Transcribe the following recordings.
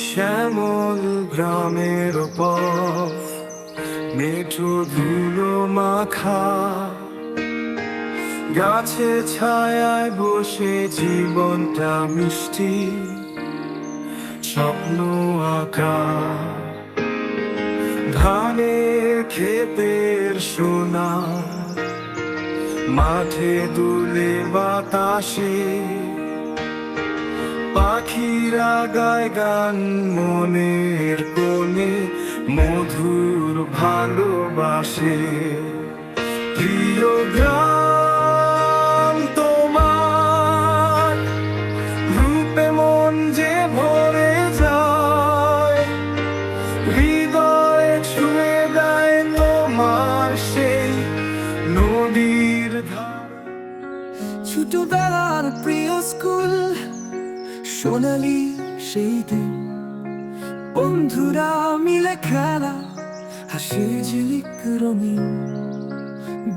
শ্যামল গ্রামের পথ মেঠো ধুলো মাখা, গাছে ছায়ায় বসে জীবনটা মিষ্টি স্বপ্ন আঁকা। ধানের ক্ষেতের সোনা মাঠে দুলে বাতাসে, পাখিরা গায় গান মনের কোণে মধুর ভালোবাসে। প্রিয় গ্রাম তোমার রূপে মন যে ভরে যায়, হৃদয়ে ছুঁয়ে দেয় তোমার সেই নদীর ধার। ছোটবেলার প্রিয় স্কুল, সোনালি সেই দিন, বন্ধুরা মিলে খেলা, হাসি ঝিলিক রঙিন।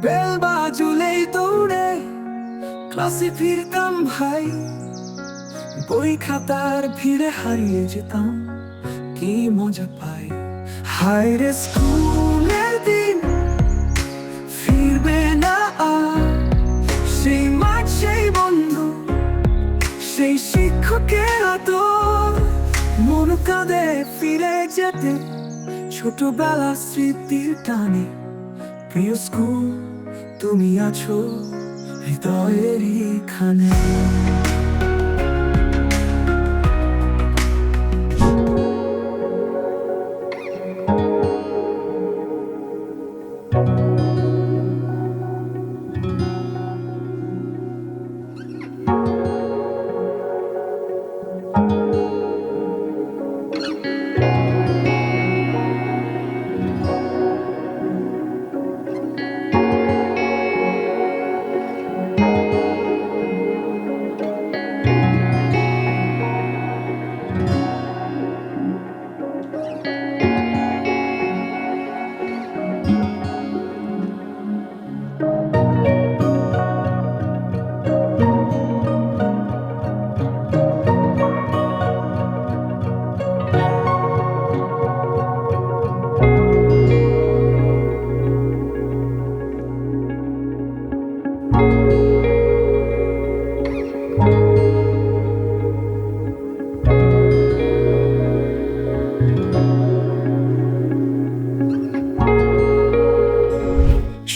বেল বাজুলেই দৌড়ে ক্লাসে ফিরতাম ভাই, বই খাতার ভিড়ে হারিয়ে যেতাম, কি মজা পাই। হায় রে স্কুলের দিন ফিরবে না আর, সেই মাঠ সেই বন্ধু সেই শিক্ষকের আদর, মন কাঁদে ফিরে যেতে ছোটবেলা স্মৃতির টানে। প্রিয় স্কুল তুমি আছো হৃদয়ের এখানে।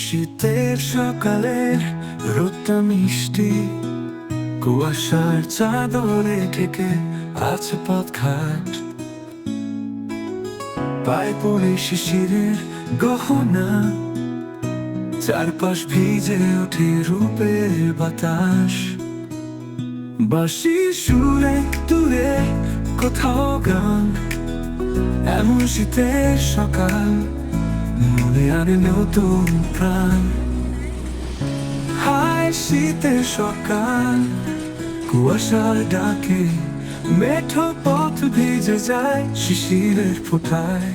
শীতের সকালের রোদটা মিষ্টি, কুয়াশার চাদরে ঢেকে আছে পথঘাট। পায়ে পড়ে শিশিরের গহনা, চারপাশ ভিজে ওঠে রূপের বাতাস। বাঁশির সুরে দূরে কোথাও গান, এমন শীতের সকাল মনে আনে নতুন প্রাণ। হায় শীতের সকাল, কুয়াশার ডাকে মেঠো পথ ভিজে যায় শিশিরের ফোঁটায়।